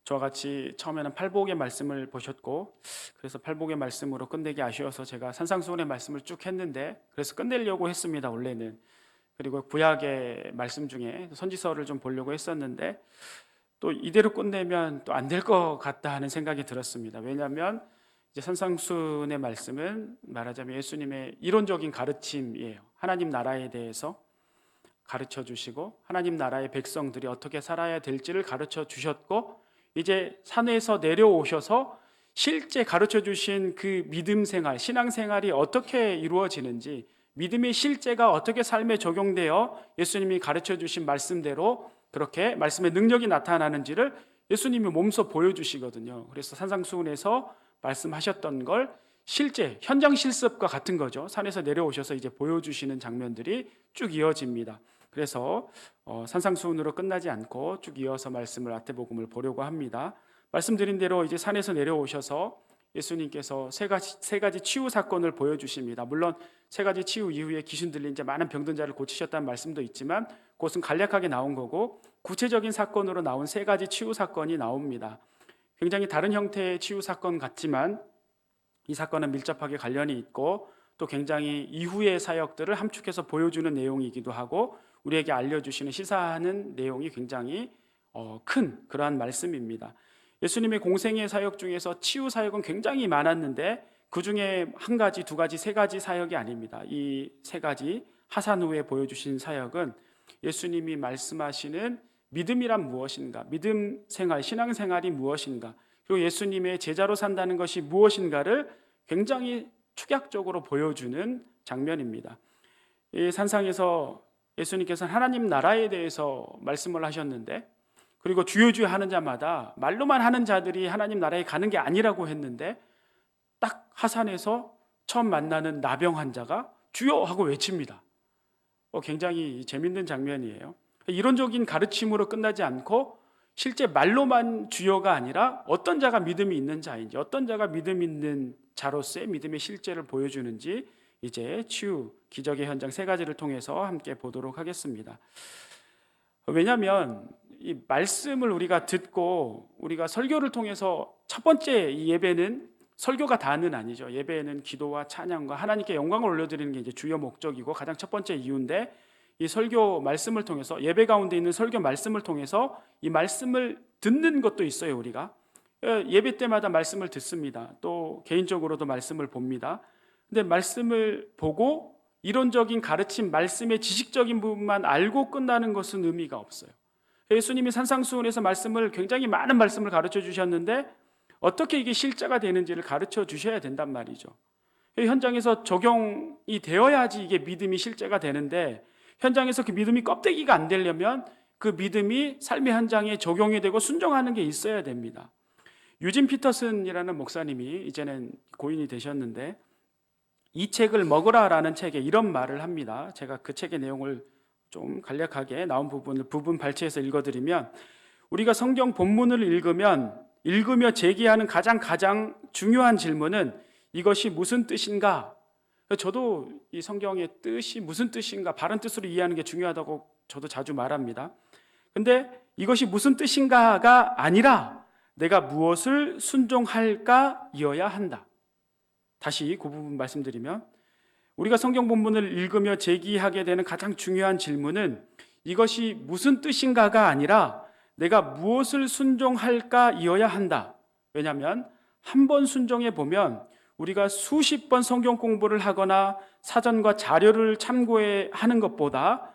저와 같이 처음에는 팔복의 말씀을 보셨고, 그래서 팔복의 말씀으로 끝내기 아쉬워서 제가 산상수훈의 말씀을 쭉 했는데, 그래서 끝내려고 했습니다, 원래는. 그리고 구약의 말씀 중에 선지서를 좀 보려고 했었는데, 또 이대로 끝내면 또 안 될 것 같다 하는 생각이 들었습니다. 왜냐하면 이제 산상수훈의 말씀은 말하자면 예수님의 이론적인 가르침이에요. 하나님 나라에 대해서 가르쳐 주시고, 하나님 나라의 백성들이 어떻게 살아야 될지를 가르쳐 주셨고, 이제 산에서 내려오셔서 실제 가르쳐 주신 그 믿음 생활, 신앙 생활이 어떻게 이루어지는지, 믿음의 실제가 어떻게 삶에 적용되어 예수님이 가르쳐 주신 말씀대로 그렇게 말씀의 능력이 나타나는지를 예수님이 몸소 보여주시거든요. 그래서 산상수훈에서 말씀하셨던 걸 실제 현장 실습과 같은 거죠. 산에서 내려오셔서 이제 보여주시는 장면들이 쭉 이어집니다. 그래서 산상수훈으로 끝나지 않고 쭉 이어서 말씀을 마태복음을 보려고 합니다. 말씀드린 대로 이제 산에서 내려오셔서 예수님께서 세 가지 치유 사건을 보여주십니다. 물론 세 가지 치유 이후에 귀신 들린 자 많은 병든 자를 고치셨다는 말씀도 있지만, 그것은 간략하게 나온 거고 구체적인 사건으로 나온 세 가지 치유 사건이 나옵니다. 굉장히 다른 형태의 치유 사건 같지만 이 사건은 밀접하게 관련이 있고, 또 굉장히 이후의 사역들을 함축해서 보여주는 내용이기도 하고, 우리에게 알려주시는 시사하는 내용이 굉장히 큰 그러한 말씀입니다. 예수님의 공생의 사역 중에서 치유 사역은 굉장히 많았는데, 그 중에 한 가지, 두 가지, 세 가지 사역이 아닙니다. 이 세 가지 하산 후에 보여주신 사역은 예수님이 말씀하시는 믿음이란 무엇인가, 믿음 생활, 신앙 생활이 무엇인가, 그리고 예수님의 제자로 산다는 것이 무엇인가를 굉장히 축약적으로 보여주는 장면입니다. 이 산상에서 예수님께서는 하나님 나라에 대해서 말씀을 하셨는데, 그리고 주여 하는 자마다 말로만 하는 자들이 하나님 나라에 가는 게 아니라고 했는데, 딱 하산에서 처음 만나는 나병 환자가 주여 하고 외칩니다. 굉장히 재밌는 장면이에요. 이론적인 가르침으로 끝나지 않고 실제 말로만 주여가 아니라 어떤 자가 믿음이 있는 자인지, 어떤 자가 믿음 있는 자로서의 믿음의 실제를 보여주는지, 이제 치유 기적의 현장 세 가지를 통해서 함께 보도록 하겠습니다. 왜냐하면 이 말씀을 우리가 듣고 우리가 설교를 통해서, 첫 번째 이 예배는 설교가 다는 아니죠. 예배는 기도와 찬양과 하나님께 영광을 올려드리는 게 이제 주요 목적이고 가장 첫 번째 이유인데, 이 설교 말씀을 통해서, 예배 가운데 있는 설교 말씀을 통해서 이 말씀을 듣는 것도 있어요. 우리가 예배 때마다 말씀을 듣습니다. 또 개인적으로도 말씀을 봅니다. 근데 말씀을 보고 이론적인 가르침, 말씀의 지식적인 부분만 알고 끝나는 것은 의미가 없어요. 예수님이 산상수훈에서 말씀을, 굉장히 많은 말씀을 가르쳐 주셨는데 어떻게 이게 실제가 되는지를 가르쳐 주셔야 된단 말이죠. 현장에서 적용이 되어야지 이게 믿음이 실제가 되는데, 현장에서 그 믿음이 껍데기가 안 되려면 그 믿음이 삶의 현장에 적용이 되고 순종하는 게 있어야 됩니다. 유진 피터슨이라는 목사님이 이제는 고인이 되셨는데, 이 책을 먹으라라는 책에 이런 말을 합니다. 제가 그 책의 내용을 좀 간략하게 나온 부분 발췌해서 읽어드리면, 우리가 성경 본문을 읽으며 제기하는 가장 중요한 질문은 이것이 무슨 뜻인가? 저도 이 성경의 뜻이 무슨 뜻인가, 바른 뜻으로 이해하는 게 중요하다고 저도 자주 말합니다. 근데 이것이 무슨 뜻인가가 아니라 내가 무엇을 순종할까이어야 한다. 다시 그 부분 말씀드리면, 우리가 성경 본문을 읽으며 제기하게 되는 가장 중요한 질문은 이것이 무슨 뜻인가가 아니라 내가 무엇을 순종할까이어야 한다. 왜냐하면 한 번 순종해 보면 우리가 수십 번 성경 공부를 하거나 사전과 자료를 참고해 하는 것보다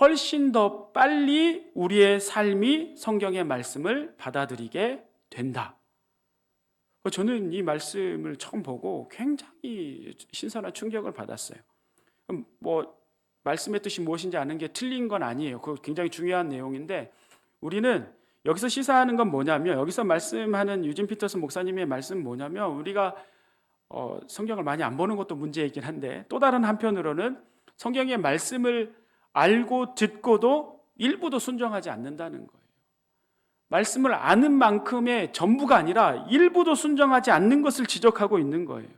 훨씬 더 빨리 우리의 삶이 성경의 말씀을 받아들이게 된다. 저는 이 말씀을 처음 보고 굉장히 신선한 충격을 받았어요. 말씀의 뜻이 무엇인지 아는 게 틀린 건 아니에요. 그거 굉장히 중요한 내용인데, 우리는 여기서 시사하는 건 뭐냐면, 여기서 말씀하는 유진 피터슨 목사님의 말씀은 뭐냐면, 우리가 성경을 많이 안 보는 것도 문제이긴 한데, 또 다른 한편으로는 성경의 말씀을 알고 듣고도 일부도 순종하지 않는다는 거예요. 말씀을 아는 만큼의 전부가 아니라 일부도 순종하지 않는 것을 지적하고 있는 거예요.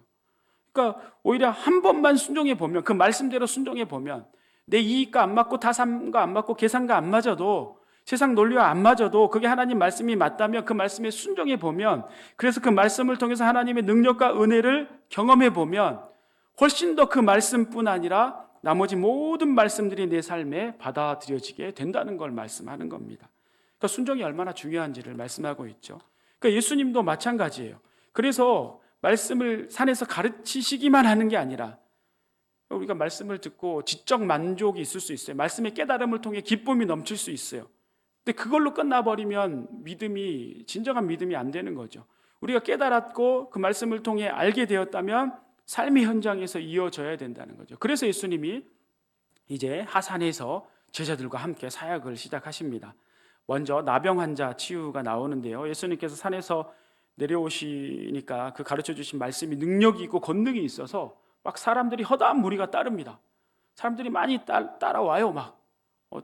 그러니까 오히려 한 번만 순종해 보면, 그 말씀대로 순종해 보면 내 이익과 안 맞고 타산과 안 맞고 계산과 안 맞아도, 세상 논리와 안 맞아도 그게 하나님 말씀이 맞다면 그 말씀에 순종해 보면, 그래서 그 말씀을 통해서 하나님의 능력과 은혜를 경험해 보면 훨씬 더 그 말씀뿐 아니라 나머지 모든 말씀들이 내 삶에 받아들여지게 된다는 걸 말씀하는 겁니다. 그러니까 순종이 얼마나 중요한지를 말씀하고 있죠. 그러니까 예수님도 마찬가지예요. 그래서 말씀을 산에서 가르치시기만 하는 게 아니라, 우리가 말씀을 듣고 지적 만족이 있을 수 있어요. 말씀의 깨달음을 통해 기쁨이 넘칠 수 있어요. 근데 그걸로 끝나버리면 믿음이, 진정한 믿음이 안 되는 거죠. 우리가 깨달았고 그 말씀을 통해 알게 되었다면 삶의 현장에서 이어져야 된다는 거죠. 그래서 예수님이 이제 하산에서 제자들과 함께 사역을 시작하십니다. 먼저 나병 환자 치유가 나오는데요, 예수님께서 산에서 내려오시니까 그 가르쳐 주신 말씀이 능력이 있고 권능이 있어서 막 사람들이, 허다한 무리가 따릅니다. 사람들이 많이 따라와요. 막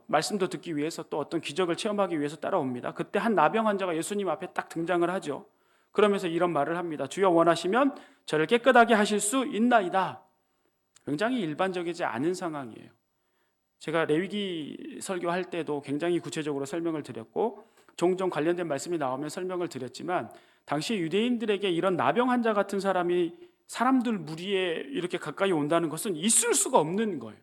말씀도 듣기 위해서, 또 어떤 기적을 체험하기 위해서 따라옵니다. 그때 한 나병 환자가 예수님 앞에 딱 등장을 하죠. 그러면서 이런 말을 합니다. 주여, 원하시면 저를 깨끗하게 하실 수 있나이다. 굉장히 일반적이지 않은 상황이에요. 제가 레위기 설교할 때도 굉장히 구체적으로 설명을 드렸고, 종종 관련된 말씀이 나오면 설명을 드렸지만, 당시 유대인들에게 이런 나병 환자 같은 사람이 사람들 무리에 이렇게 가까이 온다는 것은 있을 수가 없는 거예요.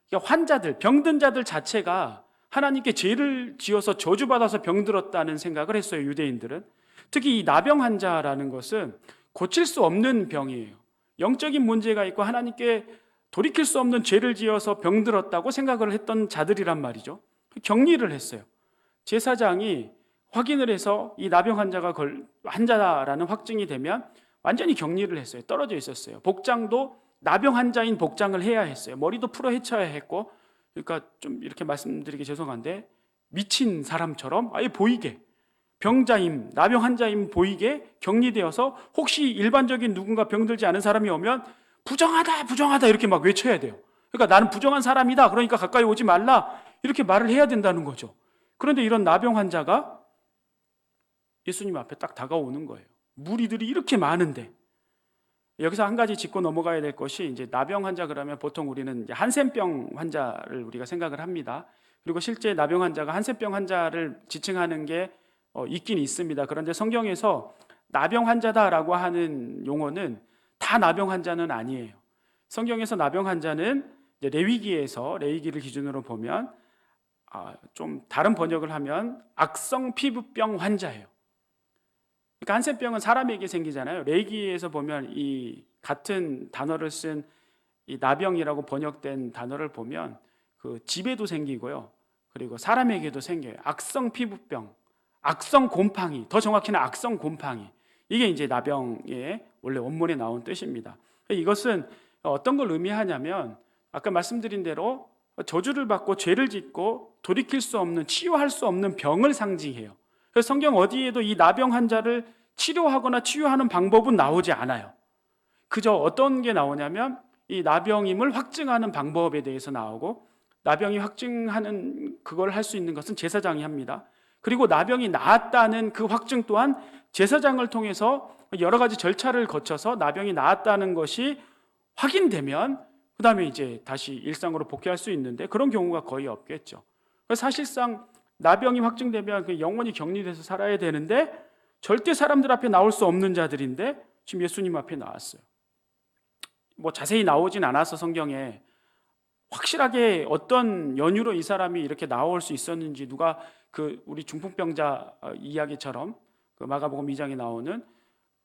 그러니까 환자들, 병든 자들 자체가 하나님께 죄를 지어서 저주받아서 병들었다는 생각을 했어요, 유대인들은. 특히 이 나병 환자라는 것은 고칠 수 없는 병이에요. 영적인 문제가 있고 하나님께 돌이킬 수 없는 죄를 지어서 병들었다고 생각을 했던 자들이란 말이죠. 격리를 했어요. 제사장이 확인을 해서 이 나병 환자라는 확증이 되면 완전히 격리를 했어요. 떨어져 있었어요. 복장도 나병 환자인 복장을 해야 했어요. 머리도 풀어 헤쳐야 했고, 그러니까 좀 이렇게 말씀드리기 죄송한데 미친 사람처럼 아예 보이게, 병자임, 나병 환자임 보이게 격리되어서, 혹시 일반적인 누군가 병들지 않은 사람이 오면 부정하다, 부정하다 이렇게 막 외쳐야 돼요. 그러니까 나는 부정한 사람이다, 그러니까 가까이 오지 말라, 이렇게 말을 해야 된다는 거죠. 그런데 이런 나병 환자가 예수님 앞에 딱 다가오는 거예요. 무리들이 이렇게 많은데. 여기서 한 가지 짚고 넘어가야 될 것이, 이제 나병 환자 그러면 보통 우리는 이제 한센병 환자를 우리가 생각을 합니다. 그리고 실제 나병 환자가 한센병 환자를 지칭하는 게 있긴 있습니다. 그런데 성경에서 나병 환자다라고 하는 용어는 다 나병 환자는 아니에요. 성경에서 나병 환자는 이제 레위기를 기준으로 보면 좀 다른 번역을 하면 악성 피부병 환자예요. 그러니까 한센병은 사람에게 생기잖아요. 레위기에서 보면 이 같은 단어를 쓴 이 나병이라고 번역된 단어를 보면 그 집에도 생기고요, 그리고 사람에게도 생겨요. 악성 피부병, 악성 곰팡이, 더 정확히는 악성 곰팡이. 이게 이제 나병의 원래 원문에 나온 뜻입니다. 이것은 어떤 걸 의미하냐면, 아까 말씀드린 대로 저주를 받고 죄를 짓고 돌이킬 수 없는, 치유할 수 없는 병을 상징해요. 그래서 성경 어디에도 이 나병 환자를 치료하거나 치유하는 방법은 나오지 않아요. 그저 어떤 게 나오냐면 이 나병임을 확증하는 방법에 대해서 나오고, 나병이 확증하는 그걸 할 수 있는 것은 제사장이 합니다. 그리고 나병이 나았다는 그 확증 또한 제사장을 통해서 여러 가지 절차를 거쳐서 나병이 나았다는 것이 확인되면 그 다음에 이제 다시 일상으로 복귀할 수 있는데, 그런 경우가 거의 없겠죠. 사실상 나병이 확증되면 영원히 격리돼서 살아야 되는데, 절대 사람들 앞에 나올 수 없는 자들인데 지금 예수님 앞에 나왔어요. 뭐 자세히 나오진 않아서 성경에 확실하게 어떤 연유로 이 사람이 이렇게 나올 수 있었는지, 누가 그 우리 중풍병자 이야기처럼 그 마가복음 2장에 나오는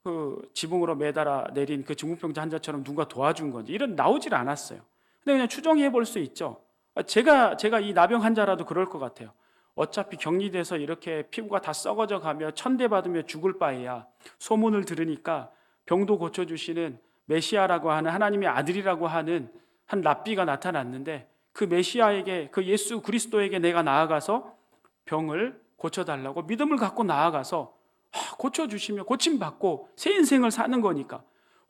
그 지붕으로 매달아 내린 그 중풍병자 환자처럼 누가 도와준 건지, 이런 나오질 않았어요. 근데 그냥 추정해 볼 수 있죠. 제가 이 나병 환자라도 그럴 것 같아요. 어차피 격리돼서 이렇게 피부가 다 썩어져 가며 천대받으며 죽을 바에야 소문을 들으니까 병도 고쳐주시는 메시아라고 하는, 하나님의 아들이라고 하는 한 랍비가 나타났는데, 그 메시아에게, 그 예수 그리스도에게 내가 나아가서 병을 고쳐달라고 믿음을 갖고 나아가서 고쳐주시며 고침받고 새 인생을 사는 거니까,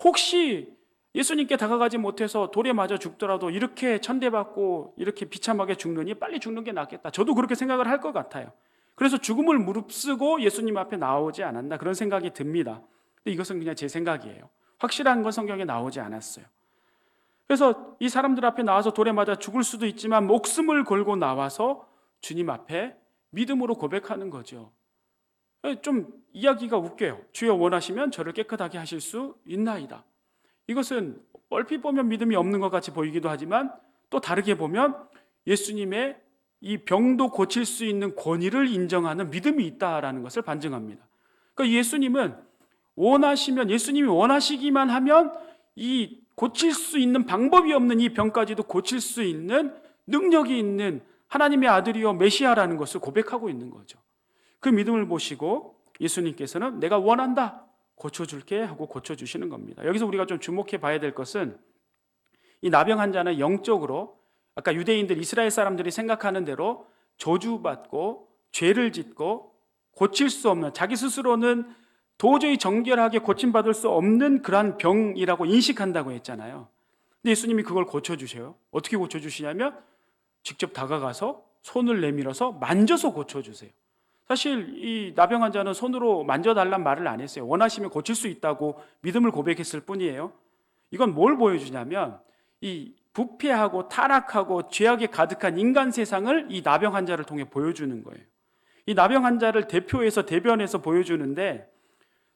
혹시 예수님께 다가가지 못해서 돌에 맞아 죽더라도 이렇게 천대받고 이렇게 비참하게 죽느니 빨리 죽는 게 낫겠다, 저도 그렇게 생각을 할 것 같아요. 그래서 죽음을 무릅쓰고 예수님 앞에 나오지 않았나, 그런 생각이 듭니다. 근데 이것은 그냥 제 생각이에요. 확실한 건 성경에 나오지 않았어요. 그래서 이 사람들 앞에 나와서 돌에 맞아 죽을 수도 있지만 목숨을 걸고 나와서 주님 앞에 믿음으로 고백하는 거죠. 좀 이야기가 웃겨요. 주여 원하시면 저를 깨끗하게 하실 수 있나이다. 이것은 얼핏 보면 믿음이 없는 것 같이 보이기도 하지만 또 다르게 보면 예수님의 이 병도 고칠 수 있는 권위를 인정하는 믿음이 있다라는 것을 반증합니다. 그러니까 예수님이 원하시기만 하면 이 고칠 수 있는 방법이 없는 이 병까지도 고칠 수 있는 능력이 있는 하나님의 아들이요 메시아라는 것을 고백하고 있는 거죠. 그 믿음을 보시고 예수님께서는 내가 원한다, 고쳐줄게 하고 고쳐주시는 겁니다. 여기서 우리가 좀 주목해 봐야 될 것은 이 나병 환자는 영적으로 아까 유대인들 이스라엘 사람들이 생각하는 대로 저주받고 죄를 짓고 고칠 수 없는, 자기 스스로는 도저히 정결하게 고침받을 수 없는 그러한 병이라고 인식한다고 했잖아요. 근데 예수님이 그걸 고쳐주셔요. 어떻게 고쳐주시냐면 직접 다가가서 손을 내밀어서 만져서 고쳐주세요. 사실 이 나병 환자는 손으로 만져달란 말을 안 했어요. 원하시면 고칠 수 있다고 믿음을 고백했을 뿐이에요. 이건 뭘 보여주냐면 이 부패하고 타락하고 죄악에 가득한 인간 세상을 이 나병 환자를 통해 보여주는 거예요. 이 나병 환자를 대변해서 보여주는데,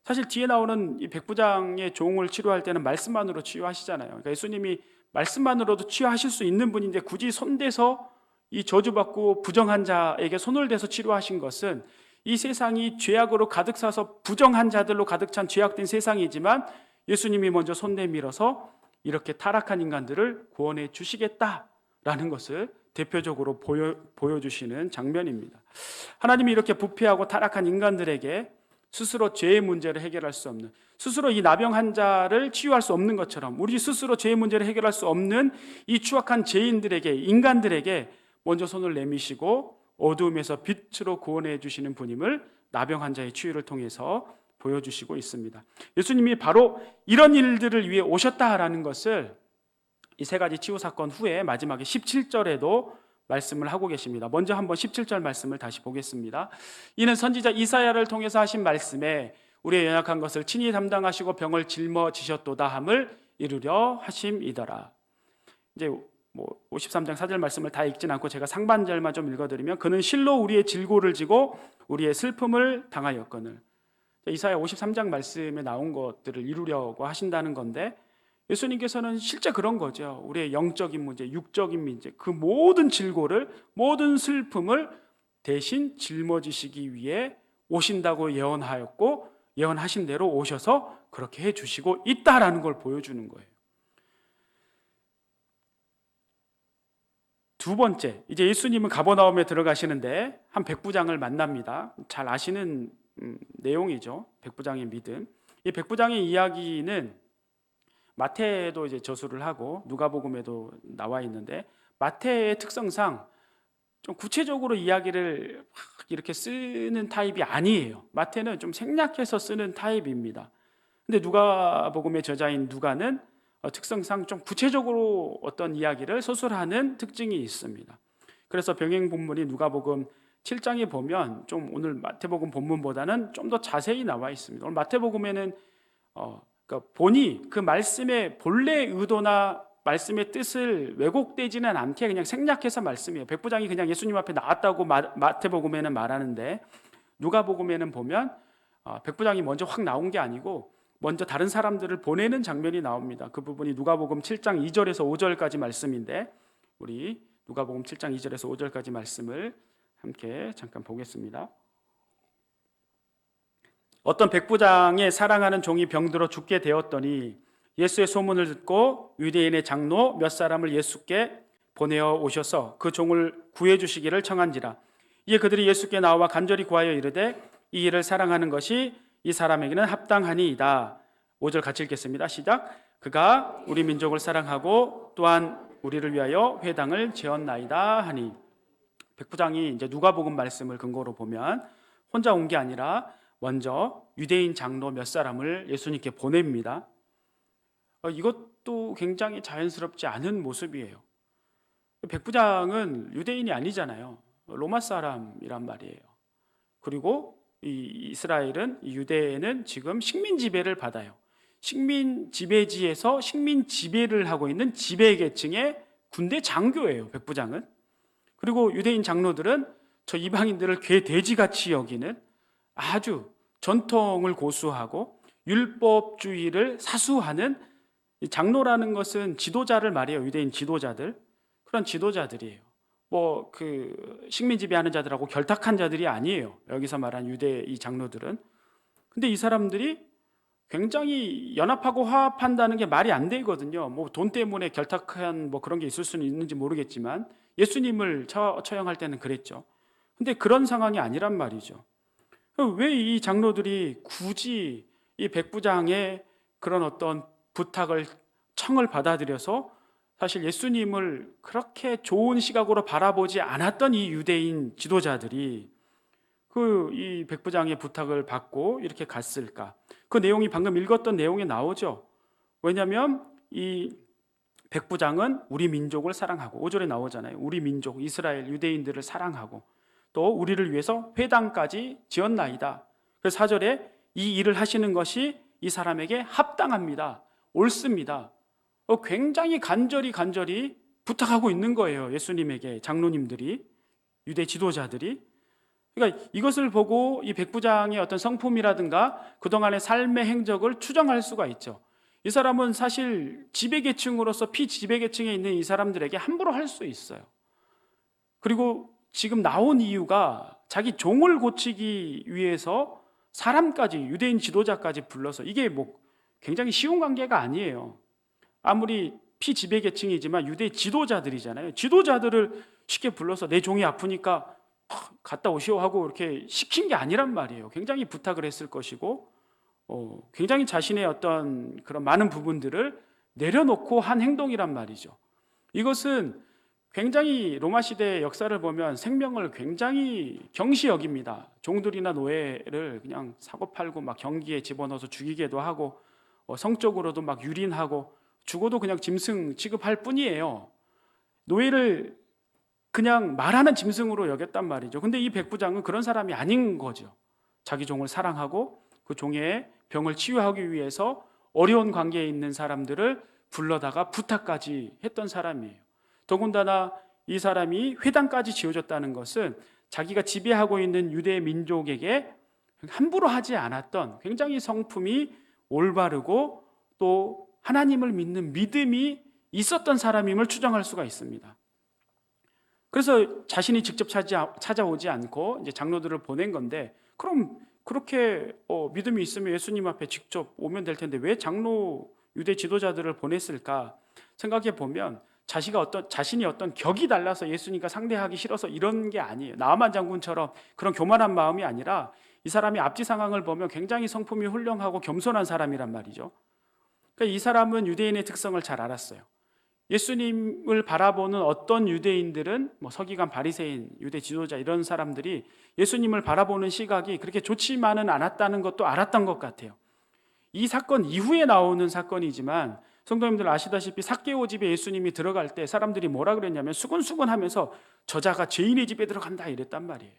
사실 뒤에 나오는 이 백부장의 종을 치료할 때는 말씀만으로 치유하시잖아요. 그러니까 예수님이 말씀만으로도 치유하실 수 있는 분인데 굳이 손대서 이 저주받고 부정한 자에게 손을 대서 치료하신 것은 이 세상이 죄악으로 가득 차서 부정한 자들로 가득 찬 죄악된 세상이지만 예수님이 먼저 손 내밀어서 이렇게 타락한 인간들을 구원해 주시겠다라는 것을 대표적으로 보여주시는 장면입니다. 하나님이 이렇게 부패하고 타락한 인간들에게 스스로 죄의 문제를 해결할 수 없는, 스스로 이 나병 환자를 치유할 수 없는 것처럼 우리 스스로 죄의 문제를 해결할 수 없는 이 추악한 죄인들에게, 인간들에게 먼저 손을 내미시고 어두움에서 빛으로 구원해 주시는 분임을 나병 환자의 치유를 통해서 보여주시고 있습니다. 예수님이 바로 이런 일들을 위해 오셨다라는 것을 이 세 가지 치유 사건 후에 마지막에 17절에도 말씀을 하고 계십니다. 먼저 한번 17절 말씀을 다시 보겠습니다. 이는 선지자 이사야를 통해서 하신 말씀에 우리의 연약한 것을 친히 담당하시고 병을 짊어지셨도다 함을 이루려 하심이더라. 이제 53장 4절 말씀을 다 읽진 않고 제가 상반절만 좀 읽어드리면, 그는 실로 우리의 질고를 지고 우리의 슬픔을 당하였거늘. 이사야 53장 말씀에 나온 것들을 이루려고 하신다는 건데, 예수님께서는 실제 그런 거죠. 우리의 영적인 문제, 육적인 문제, 그 모든 질고를, 모든 슬픔을 대신 짊어지시기 위해 오신다고 예언하였고, 예언하신 대로 오셔서 그렇게 해주시고 있다라는 걸 보여주는 거예요. 두 번째, 이제 예수님은 가버나움에 들어가시는데 한 백부장을 만납니다. 잘 아시는 내용이죠. 백부장의 믿음. 이 백부장의 이야기는 마태도 이제 저술을 하고 누가복음에도 나와 있는데, 마태의 특성상 좀 구체적으로 이야기를 막 이렇게 쓰는 타입이 아니에요. 마태는 좀 생략해서 쓰는 타입입니다. 근데 누가복음의 저자인 누가는 특성상 좀 구체적으로 어떤 이야기를 서술하는 특징이 있습니다. 그래서 병행 본문이 누가복음 7장에 보면 좀 오늘 마태복음 본문보다는 좀 더 자세히 나와 있습니다. 오늘 마태복음에는 그러니까 본이 그 말씀의 본래 의도나 말씀의 뜻을 왜곡되지는 않게 그냥 생략해서 말씀이에요. 백부장이 그냥 예수님 앞에 나왔다고 마태복음에는 말하는데, 누가복음에는 보면 백부장이 먼저 확 나온 게 아니고 먼저 다른 사람들을 보내는 장면이 나옵니다. 그 부분이 누가복음 7장 2절에서 5절까지 말씀인데, 우리 누가복음 7장 2절에서 5절까지 말씀을 함께 잠깐 보겠습니다. 어떤 백부장의 사랑하는 종이 병들어 죽게 되었더니 예수의 소문을 듣고 유대인의 장로 몇 사람을 예수께 보내어 오셔서 그 종을 구해 주시기를 청한지라. 이에 그들이 예수께 나와 간절히 구하여 이르되 이 일을 사랑하는 것이 이 사람에게는 합당하니이다. 5절 같이 읽겠습니다. 시작. 그가 우리 민족을 사랑하고 또한 우리를 위하여 회당을 지었나이다 하니. 백부장이 이제 누가복음 말씀을 근거로 보면 혼자 온 게 아니라 먼저 유대인 장로 몇 사람을 예수님께 보냅니다. 이것도 굉장히 자연스럽지 않은 모습이에요. 백부장은 유대인이 아니잖아요. 로마 사람이란 말이에요. 그리고 이 이스라엘은, 이 유대에는 지금 식민 지배를 받아요. 식민 지배지에서 식민 지배를 하고 있는 지배계층의 군대 장교예요, 백부장은. 그리고 유대인 장로들은 저 이방인들을 괴돼지같이 여기는 아주 전통을 고수하고 율법주의를 사수하는, 이 장로라는 것은 지도자를 말해요. 유대인 지도자들, 그런 지도자들이에요. 뭐 그 식민 지배하는 자들하고 결탁한 자들이 아니에요, 여기서 말한 유대 이 장로들은. 근데 이 사람들이 굉장히 연합하고 화합한다는 게 말이 안 되거든요. 뭐 돈 때문에 결탁한 뭐 그런 게 있을 수는 있는지 모르겠지만 예수님을 처형할 때는 그랬죠. 근데 그런 상황이 아니란 말이죠. 왜 이 장로들이 굳이 이 백부장의 그런 어떤 부탁을, 청을 받아들여서 사실 예수님을 그렇게 좋은 시각으로 바라보지 않았던 이 유대인 지도자들이 그 이 백부장의 부탁을 받고 이렇게 갔을까? 그 내용이 방금 읽었던 내용에 나오죠. 왜냐하면 이 백부장은 우리 민족을 사랑하고, 5절에 나오잖아요. 우리 민족 이스라엘 유대인들을 사랑하고 또 우리를 위해서 회당까지 지었나이다. 그래서 4절에 이 일을 하시는 것이 이 사람에게 합당합니다, 옳습니다. 굉장히 간절히 부탁하고 있는 거예요, 예수님에게 장로님들이, 유대 지도자들이. 그러니까 이것을 보고 이 백부장의 어떤 성품이라든가 그동안의 삶의 행적을 추정할 수가 있죠. 이 사람은 사실 지배계층으로서 피지배계층에 있는 이 사람들에게 함부로 할 수 있어요. 그리고 지금 나온 이유가 자기 종을 고치기 위해서 사람까지, 유대인 지도자까지 불러서, 이게 뭐 굉장히 쉬운 관계가 아니에요. 아무리 피지배계층이지만 유대 지도자들이잖아요. 지도자들을 쉽게 불러서 내 종이 아프니까 갔다 오시오 하고 이렇게 시킨 게 아니란 말이에요. 굉장히 부탁을 했을 것이고 굉장히 자신의 어떤 그런 많은 부분들을 내려놓고 한 행동이란 말이죠. 이것은 굉장히 로마 시대의 역사를 보면 생명을 굉장히 경시 여깁니다. 종들이나 노예를 그냥 사고팔고 막 경기에 집어넣어서 죽이기도 하고 성적으로도 막 유린하고 죽어도 그냥 짐승 취급할 뿐이에요. 노예를 그냥 말하는 짐승으로 여겼단 말이죠. 근데 이 백부장은 그런 사람이 아닌 거죠. 자기 종을 사랑하고 그 종의 병을 치유하기 위해서 어려운 관계에 있는 사람들을 불러다가 부탁까지 했던 사람이에요. 더군다나 이 사람이 회당까지 지어줬다는 것은 자기가 지배하고 있는 유대 민족에게 함부로 하지 않았던 굉장히 성품이 올바르고 또 하나님을 믿는 믿음이 있었던 사람임을 추정할 수가 있습니다. 그래서 자신이 직접 찾아오지 않고 이제 장로들을 보낸 건데, 그럼 그렇게 믿음이 있으면 예수님 앞에 직접 오면 될 텐데 왜 장로 유대 지도자들을 보냈을까 생각해 보면, 자신이 어떤 격이 달라서 예수님과 상대하기 싫어서 이런 게 아니에요. 나아만 장군처럼 그런 교만한 마음이 아니라 이 사람이 앞뒤 상황을 보면 굉장히 성품이 훌륭하고 겸손한 사람이란 말이죠. 그러니까 이 사람은 유대인의 특성을 잘 알았어요. 예수님을 바라보는 어떤 유대인들은 뭐 서기관, 바리새인, 유대 지도자 이런 사람들이 예수님을 바라보는 시각이 그렇게 좋지만은 않았다는 것도 알았던 것 같아요. 이 사건 이후에 나오는 사건이지만 성도님들 아시다시피 삭개오 집에 예수님이 들어갈 때 사람들이 뭐라 그랬냐면 수근수근하면서 저자가 죄인의 집에 들어간다 이랬단 말이에요.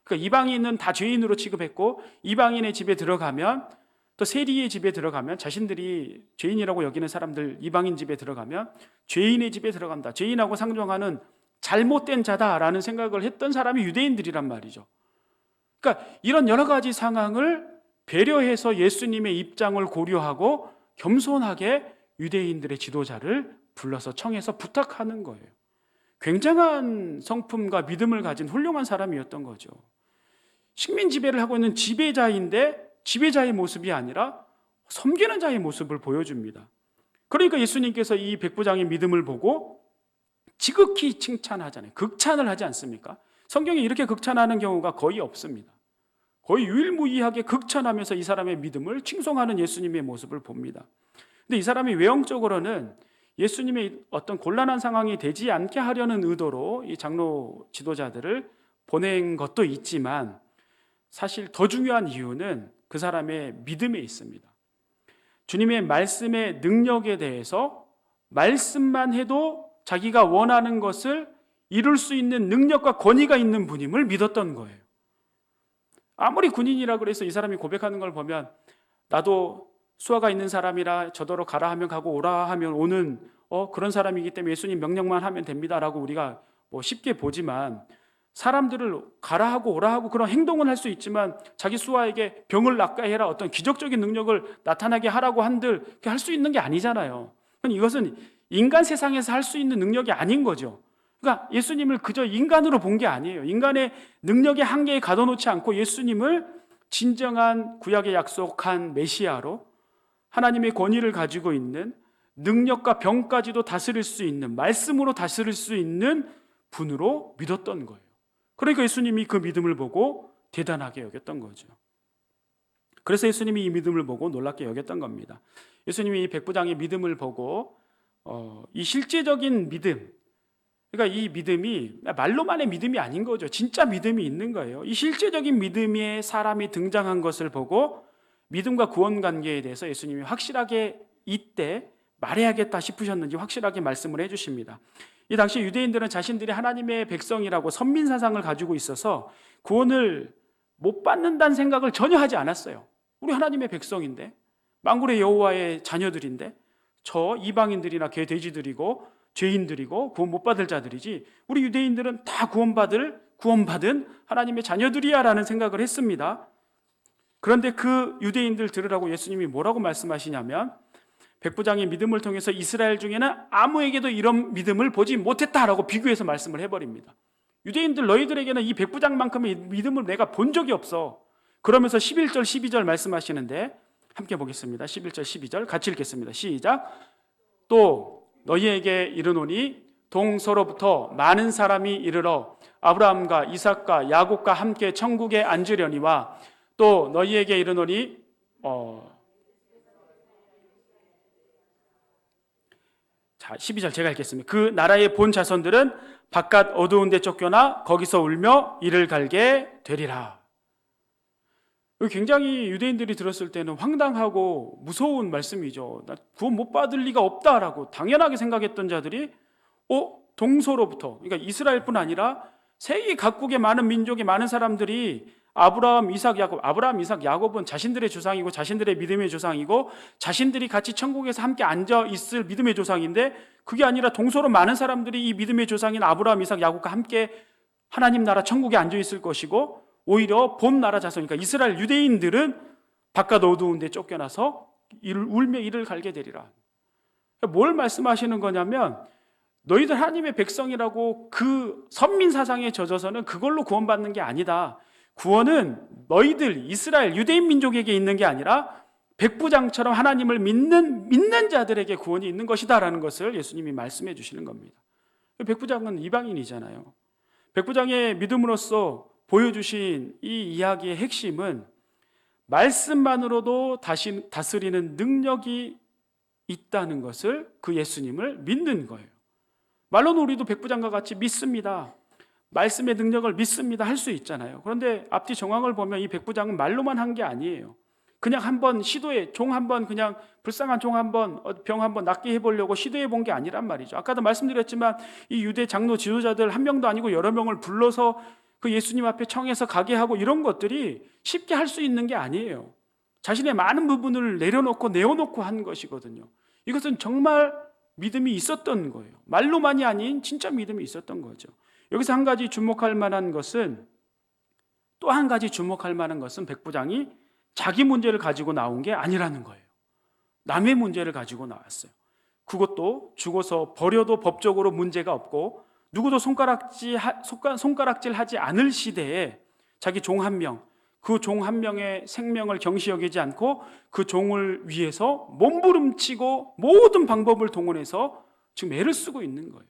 그러니까 이방인은 다 죄인으로 취급했고 이방인의 집에 들어가면, 또 세리의 집에 들어가면, 자신들이 죄인이라고 여기는 사람들 이방인 집에 들어가면 죄인의 집에 들어간다, 죄인하고 상종하는 잘못된 자다라는 생각을 했던 사람이 유대인들이란 말이죠. 그러니까 이런 여러 가지 상황을 배려해서 예수님의 입장을 고려하고 겸손하게 유대인들의 지도자를 불러서 청해서 부탁하는 거예요. 굉장한 성품과 믿음을 가진 훌륭한 사람이었던 거죠. 식민 지배를 하고 있는 지배자인데 지배자의 모습이 아니라 섬기는 자의 모습을 보여줍니다. 그러니까 예수님께서 이 백부장의 믿음을 보고 지극히 칭찬하잖아요. 극찬을 하지 않습니까? 성경에 이렇게 극찬하는 경우가 거의 없습니다. 거의 유일무이하게 극찬하면서 이 사람의 믿음을 칭송하는 예수님의 모습을 봅니다. 근데 이 사람이 외형적으로는 예수님의 어떤 곤란한 상황이 되지 않게 하려는 의도로 이 장로 지도자들을 보낸 것도 있지만, 사실 더 중요한 이유는 그 사람의 믿음에 있습니다. 주님의 말씀의 능력에 대해서 말씀만 해도 자기가 원하는 것을 이룰 수 있는 능력과 권위가 있는 분임을 믿었던 거예요. 아무리 군인이라 그래서 이 사람이 고백하는 걸 보면 나도 수화가 있는 사람이라 저더러 가라 하면 가고 오라 하면 오는 그런 사람이기 때문에 예수님 명령만 하면 됩니다라고 우리가 쉽게 보지만, 사람들을 가라 하고 오라 하고 그런 행동은 할 수 있지만 자기 수화에게 병을 낫게 해라, 어떤 기적적인 능력을 나타나게 하라고 한들 할 수 있는 게 아니잖아요. 이것은 인간 세상에서 할 수 있는 능력이 아닌 거죠. 그러니까 예수님을 그저 인간으로 본 게 아니에요. 인간의 능력의 한계에 가둬놓지 않고 예수님을 진정한 구약에 약속한 메시아로, 하나님의 권위를 가지고 있는, 능력과 병까지도 다스릴 수 있는, 말씀으로 다스릴 수 있는 분으로 믿었던 거예요. 그러니까 예수님이 그 믿음을 보고 대단하게 여겼던 거죠. 그래서 예수님이 이 믿음을 보고 놀랍게 여겼던 겁니다. 예수님이 이 백부장의 믿음을 보고 이 실제적인 믿음, 그러니까 이 믿음이 말로만의 믿음이 아닌 거죠. 진짜 믿음이 있는 거예요. 이 실제적인 믿음의 사람이 등장한 것을 보고 믿음과 구원 관계에 대해서 예수님이 확실하게 이때 말해야겠다 싶으셨는지 확실하게 말씀을 해주십니다. 이 당시 유대인들은 자신들이 하나님의 백성이라고 선민사상을 가지고 있어서 구원을 못 받는다는 생각을 전혀 하지 않았어요. 우리 하나님의 백성인데, 만군의 여호와의 자녀들인데, 저 이방인들이나 개 돼지들이고 죄인들이고 구원 못 받을 자들이지 우리 유대인들은 다 구원받은 하나님의 자녀들이야 라는 생각을 했습니다. 그런데 그 유대인들 들으라고 예수님이 뭐라고 말씀하시냐면, 백부장의 믿음을 통해서 이스라엘 중에는 아무에게도 이런 믿음을 보지 못했다라고 비교해서 말씀을 해버립니다. 유대인들, 너희들에게는 이 백부장만큼의 믿음을 내가 본 적이 없어. 그러면서 11절 12절 말씀하시는데 함께 보겠습니다. 11절 12절 같이 읽겠습니다. 시작. 또 너희에게 이르노니 동서로부터 많은 사람이 이르러 아브라함과 이삭과 야곱과 함께 천국에 앉으려니와, 또 너희에게 이르노니 자 12절 제가 읽겠습니다. 그 나라의 본 자손들은 바깥 어두운 데 쫓겨나 거기서 울며 이를 갈게 되리라. 굉장히 유대인들이 들었을 때는 황당하고 무서운 말씀이죠. 나 구원 못 받을 리가 없다라고 당연하게 생각했던 자들이 동서로부터, 그러니까 이스라엘뿐 아니라 세계 각국의 많은 민족의 많은 사람들이 아브라함, 이삭, 야곱은 자신들의 조상이고 자신들의 믿음의 조상이고 자신들이 같이 천국에서 함께 앉아 있을 믿음의 조상인데, 그게 아니라 동서로 많은 사람들이 이 믿음의 조상인 아브라함, 이삭, 야곱과 함께 하나님 나라 천국에 앉아 있을 것이고, 오히려 본 나라 자손이니까 이스라엘 유대인들은 바깥 어두운 데 쫓겨나서 울며 이를 갈게 되리라. 뭘 말씀하시는 거냐면, 너희들 하나님의 백성이라고 그 선민 사상에 젖어서는 그걸로 구원받는 게 아니다. 구원은 너희들 이스라엘 유대인 민족에게 있는 게 아니라 백부장처럼 하나님을 믿는 자들에게 구원이 있는 것이다라는 것을 예수님이 말씀해 주시는 겁니다. 백부장은 이방인이잖아요. 백부장의 믿음으로써 보여주신 이 이야기의 핵심은 말씀만으로도 다스리는 능력이 있다는 것을, 그 예수님을 믿는 거예요. 말로는 우리도 백부장과 같이 믿습니다, 말씀의 능력을 믿습니다 할 수 있잖아요. 그런데 앞뒤 정황을 보면 이 백부장은 말로만 한 게 아니에요. 그냥 한번 시도해, 그냥 불쌍한 종 한번, 병 한번 낫게 해보려고 시도해 본 게 아니란 말이죠. 아까도 말씀드렸지만 이 유대 장로 지도자들 한 명도 아니고 여러 명을 불러서 그 예수님 앞에 청해서 가게 하고, 이런 것들이 쉽게 할 수 있는 게 아니에요. 자신의 많은 부분을 내어놓고 한 것이거든요. 이것은 정말 믿음이 있었던 거예요. 말로만이 아닌 진짜 믿음이 있었던 거죠. 여기서 또 한 가지 주목할 만한 것은 백부장이 자기 문제를 가지고 나온 게 아니라는 거예요. 남의 문제를 가지고 나왔어요. 그것도 죽어서 버려도 법적으로 문제가 없고 누구도 손가락질 하지 않을 시대에 자기 종 한 명, 그 종 한 명의 생명을 경시 여기지 않고 그 종을 위해서 몸부림치고 모든 방법을 동원해서 지금 애를 쓰고 있는 거예요.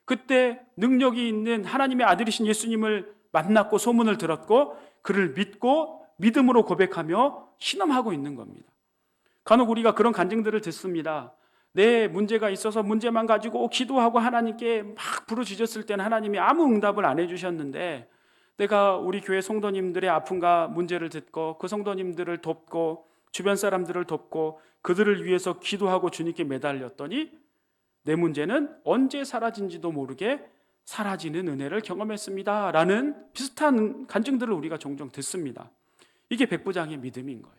그때 능력이 있는 하나님의 아들이신 예수님을 만났고 소문을 들었고 그를 믿고 믿음으로 고백하며 신음하고 있는 겁니다. 간혹 우리가 그런 간증들을 듣습니다. 내 문제가 있어서 문제만 가지고 기도하고 하나님께 막 부르짖었을 때는 하나님이 아무 응답을 안 해주셨는데, 내가 우리 교회 성도님들의 아픔과 문제를 듣고 그 성도님들을 돕고 주변 사람들을 돕고 그들을 위해서 기도하고 주님께 매달렸더니 내 문제는 언제 사라진지도 모르게 사라지는 은혜를 경험했습니다 라는 비슷한 간증들을 우리가 종종 듣습니다. 이게 백부장의 믿음인 거예요.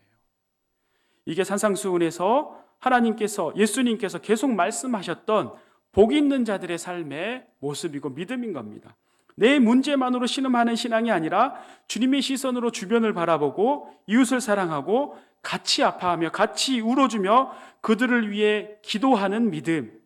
이게 산상수훈에서 하나님께서, 예수님께서 계속 말씀하셨던 복 있는 자들의 삶의 모습이고 믿음인 겁니다. 내 문제만으로 신음하는 신앙이 아니라 주님의 시선으로 주변을 바라보고 이웃을 사랑하고 같이 아파하며 같이 울어주며 그들을 위해 기도하는 믿음,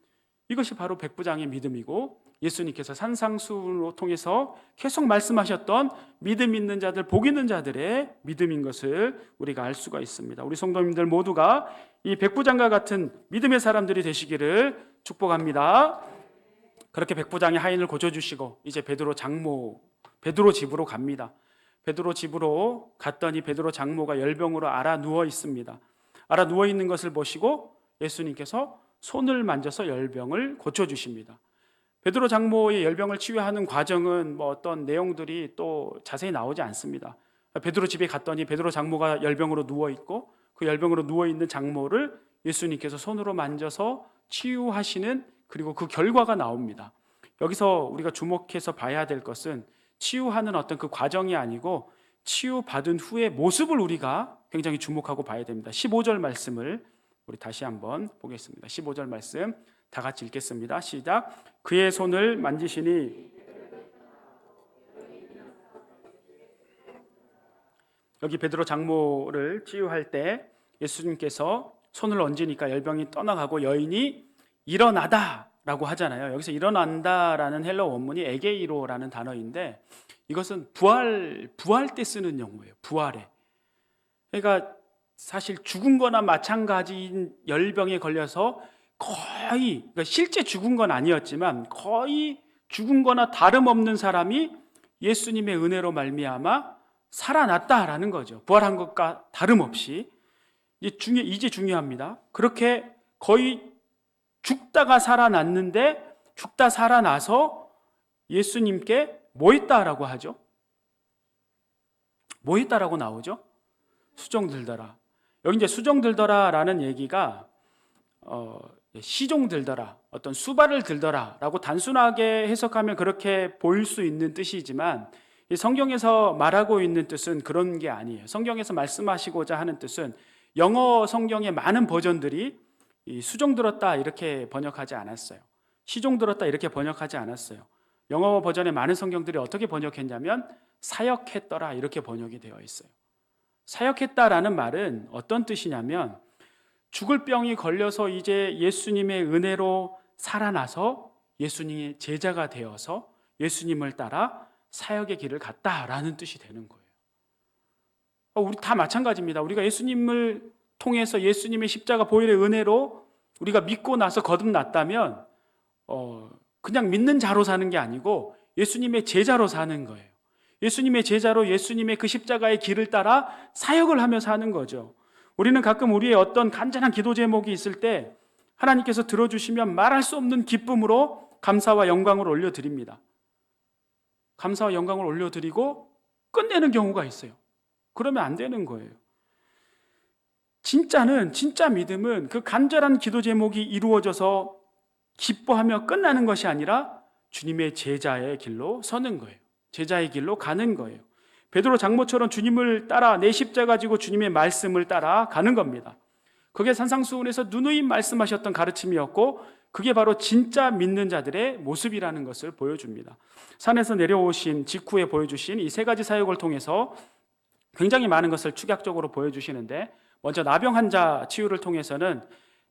이것이 바로 백부장의 믿음이고 예수님께서 산상수훈을 통해서 계속 말씀하셨던 믿음 있는 자들, 복 있는 자들의 믿음인 것을 우리가 알 수가 있습니다. 우리 성도님들 모두가 이 백부장과 같은 믿음의 사람들이 되시기를 축복합니다. 그렇게 백부장이 하인을 고쳐주시고 이제 베드로 집으로 갑니다. 베드로 집으로 갔더니 베드로 장모가 열병으로 알아 누워 있습니다. 알아 누워 있는 것을 보시고 예수님께서 손을 만져서 열병을 고쳐주십니다. 베드로 장모의 열병을 치유하는 과정은 어떤 내용들이 또 자세히 나오지 않습니다. 베드로 집에 갔더니 베드로 장모가 열병으로 누워 있고 그 열병으로 누워 있는 장모를 예수님께서 손으로 만져서 치유하시는, 그리고 그 결과가 나옵니다. 여기서 우리가 주목해서 봐야 될 것은 치유하는 어떤 그 과정이 아니고 치유받은 후의 모습을 우리가 굉장히 주목하고 봐야 됩니다. 15절 말씀을 우리 다시 한번 보겠습니다. 15절 말씀 다 같이 읽겠습니다. 시작. 그의 손을 만지시니, 여기 베드로 장모를 치유할 때 예수님께서 손을 얹으니까 열병이 떠나가고 여인이 일어나다라고 하잖아요. 여기서 일어난다라는 헬러 원문이 에게이로라는 단어인데 이것은 부활 때 쓰는 용어예요. 부활에. 그러니까 사실 죽은 거나 마찬가지인 열병에 걸려서 거의, 그러니까 실제 죽은 건 아니었지만 거의 죽은 거나 다름없는 사람이 예수님의 은혜로 말미암아 살아났다라는 거죠. 부활한 것과 다름없이. 이제 중요합니다. 그렇게 거의 죽다가 살아났는데 죽다 살아나서 예수님께 뭐 했다라고 하죠? 뭐 했다라고 나오죠? 수종 들더라. 여기 이제 수종 들더라라는 얘기가 시종 들더라, 어떤 수발을 들더라라고 단순하게 해석하면 그렇게 보일 수 있는 뜻이지만 이 성경에서 말하고 있는 뜻은 그런 게 아니에요. 성경에서 말씀하시고자 하는 뜻은 영어 성경의 많은 버전들이 이 수종 들었다 이렇게 번역하지 않았어요. 시종 들었다 이렇게 번역하지 않았어요. 영어 버전의 많은 성경들이 어떻게 번역했냐면 사역했더라 이렇게 번역이 되어 있어요. 사역했다라는 말은 어떤 뜻이냐면 죽을 병이 걸려서 이제 예수님의 은혜로 살아나서 예수님의 제자가 되어서 예수님을 따라 사역의 길을 갔다라는 뜻이 되는 거예요. 우리 다 마찬가지입니다. 우리가 예수님을 통해서 예수님의 십자가 보혈의 은혜로 우리가 믿고 나서 거듭났다면 그냥 믿는 자로 사는 게 아니고 예수님의 제자로 사는 거예요. 예수님의 제자로 예수님의 그 십자가의 길을 따라 사역을 하며 사는 거죠. 우리는 가끔 우리의 어떤 간절한 기도 제목이 있을 때 하나님께서 들어주시면 말할 수 없는 기쁨으로 감사와 영광을 올려드립니다. 감사와 영광을 올려드리고 끝내는 경우가 있어요. 그러면 안 되는 거예요. 진짜 믿음은 그 간절한 기도 제목이 이루어져서 기뻐하며 끝나는 것이 아니라 주님의 제자의 길로 서는 거예요. 제자의 길로 가는 거예요. 베드로 장모처럼 주님을 따라 내 십자가 지고 주님의 말씀을 따라 가는 겁니다. 그게 산상수훈에서 누누이 말씀하셨던 가르침이었고 그게 바로 진짜 믿는 자들의 모습이라는 것을 보여줍니다. 산에서 내려오신 직후에 보여주신 이 세 가지 사역을 통해서 굉장히 많은 것을 축약적으로 보여주시는데, 먼저 나병 환자 치유를 통해서는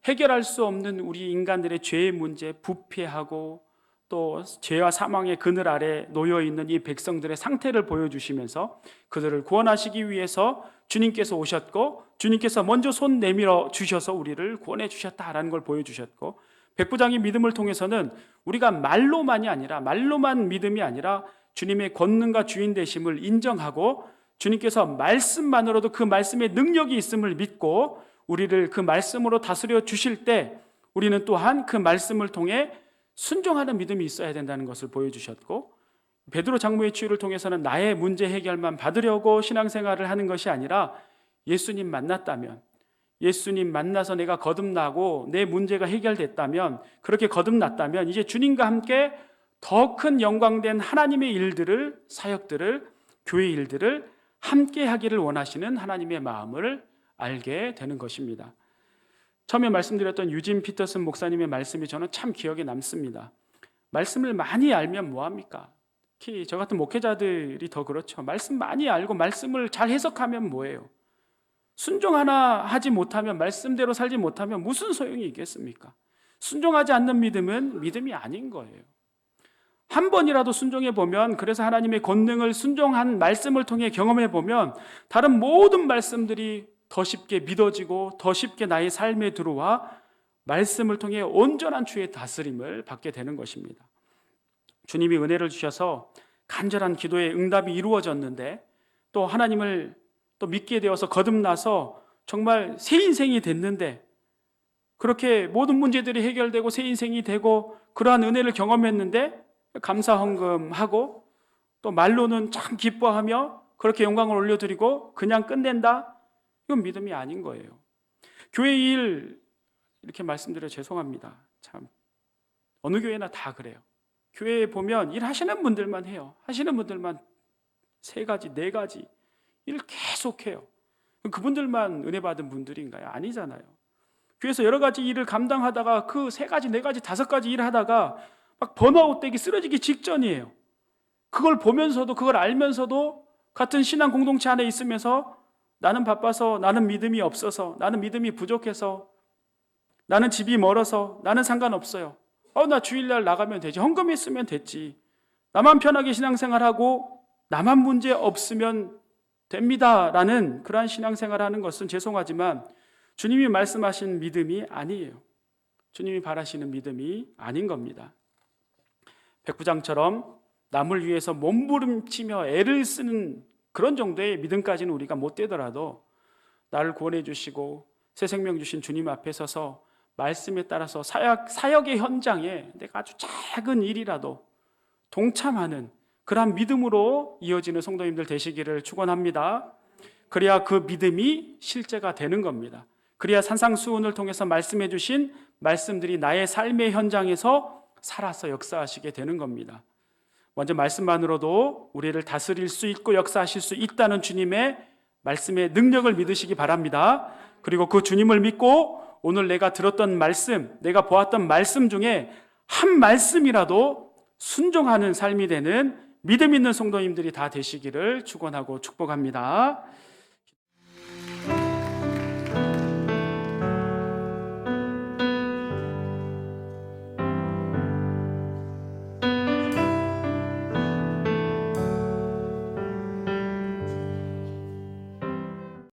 해결할 수 없는 우리 인간들의 죄의 문제, 부패하고 또 죄와 사망의 그늘 아래 놓여있는 이 백성들의 상태를 보여주시면서 그들을 구원하시기 위해서 주님께서 오셨고 주님께서 먼저 손 내밀어 주셔서 우리를 구원해 주셨다라는 걸 보여주셨고, 백부장의 믿음을 통해서는 우리가 말로만 믿음이 아니라 주님의 권능과 주인 되심을 인정하고 주님께서 말씀만으로도 그 말씀의 능력이 있음을 믿고 우리를 그 말씀으로 다스려 주실 때 우리는 또한 그 말씀을 통해 순종하는 믿음이 있어야 된다는 것을 보여주셨고, 베드로 장모의 치유를 통해서는 나의 문제 해결만 받으려고 신앙생활을 하는 것이 아니라 예수님 만났다면, 예수님 만나서 내가 거듭나고 내 문제가 해결됐다면, 그렇게 거듭났다면 이제 주님과 함께 더 큰 영광된 하나님의 일들을, 사역들을, 교회 일들을 함께 하기를 원하시는 하나님의 마음을 알게 되는 것입니다. 처음에 말씀드렸던 유진 피터슨 목사님의 말씀이 저는 참 기억에 남습니다. 말씀을 많이 알면 뭐합니까? 특히 저 같은 목회자들이 더 그렇죠. 말씀 많이 알고 말씀을 잘 해석하면 뭐예요? 순종 하나 하지 못하면, 말씀대로 살지 못하면 무슨 소용이 있겠습니까? 순종하지 않는 믿음은 믿음이 아닌 거예요. 한 번이라도 순종해 보면, 그래서 하나님의 권능을 순종한 말씀을 통해 경험해 보면 다른 모든 말씀들이 더 쉽게 믿어지고 더 쉽게 나의 삶에 들어와 말씀을 통해 온전한 주의 다스림을 받게 되는 것입니다. 주님이 은혜를 주셔서 간절한 기도의 응답이 이루어졌는데, 또 하나님을 또 믿게 되어서 거듭나서 정말 새 인생이 됐는데, 그렇게 모든 문제들이 해결되고 새 인생이 되고 그러한 은혜를 경험했는데 감사 헌금하고 또 말로는 참 기뻐하며 그렇게 영광을 올려드리고 그냥 끝낸다? 이건 믿음이 아닌 거예요. 교회 일, 이렇게 말씀드려 죄송합니다. 참 어느 교회나 다 그래요. 교회에 보면 일하시는 분들만 해요. 하시는 분들만 3가지, 4가지 일 계속해요. 그분들만 은혜 받은 분들인가요? 아니잖아요. 교회에서 여러 가지 일을 감당하다가 그 3가지, 4가지, 5가지 일을 하다가 막 번아웃 되기, 쓰러지기 직전이에요. 그걸 보면서도, 그걸 알면서도 같은 신앙 공동체 안에 있으면서 나는 바빠서, 나는 믿음이 없어서, 나는 믿음이 부족해서, 나는 집이 멀어서, 나는 상관없어요. 나 주일날 나가면 되지, 헌금했으면 됐지, 나만 편하게 신앙생활하고 나만 문제 없으면 됩니다 라는 그러한 신앙생활하는 것은 죄송하지만 주님이 말씀하신 믿음이 아니에요. 주님이 바라시는 믿음이 아닌 겁니다. 백부장처럼 남을 위해서 몸부림치며 애를 쓰는 그런 정도의 믿음까지는 우리가 못 되더라도 나를 구원해 주시고 새 생명 주신 주님 앞에 서서 말씀에 따라서 사역의 현장에 내가 아주 작은 일이라도 동참하는 그러한 믿음으로 이어지는 성도님들 되시기를 축원합니다. 그래야 그 믿음이 실제가 되는 겁니다. 그래야 산상수훈을 통해서 말씀해 주신 말씀들이 나의 삶의 현장에서 살아서 역사하시게 되는 겁니다. 먼저 말씀만으로도 우리를 다스릴 수 있고 역사하실 수 있다는 주님의 말씀의 능력을 믿으시기 바랍니다. 그리고 그 주님을 믿고 오늘 내가 들었던 말씀, 내가 보았던 말씀 중에 한 말씀이라도 순종하는 삶이 되는 믿음 있는 성도님들이 다 되시기를 축원하고 축복합니다.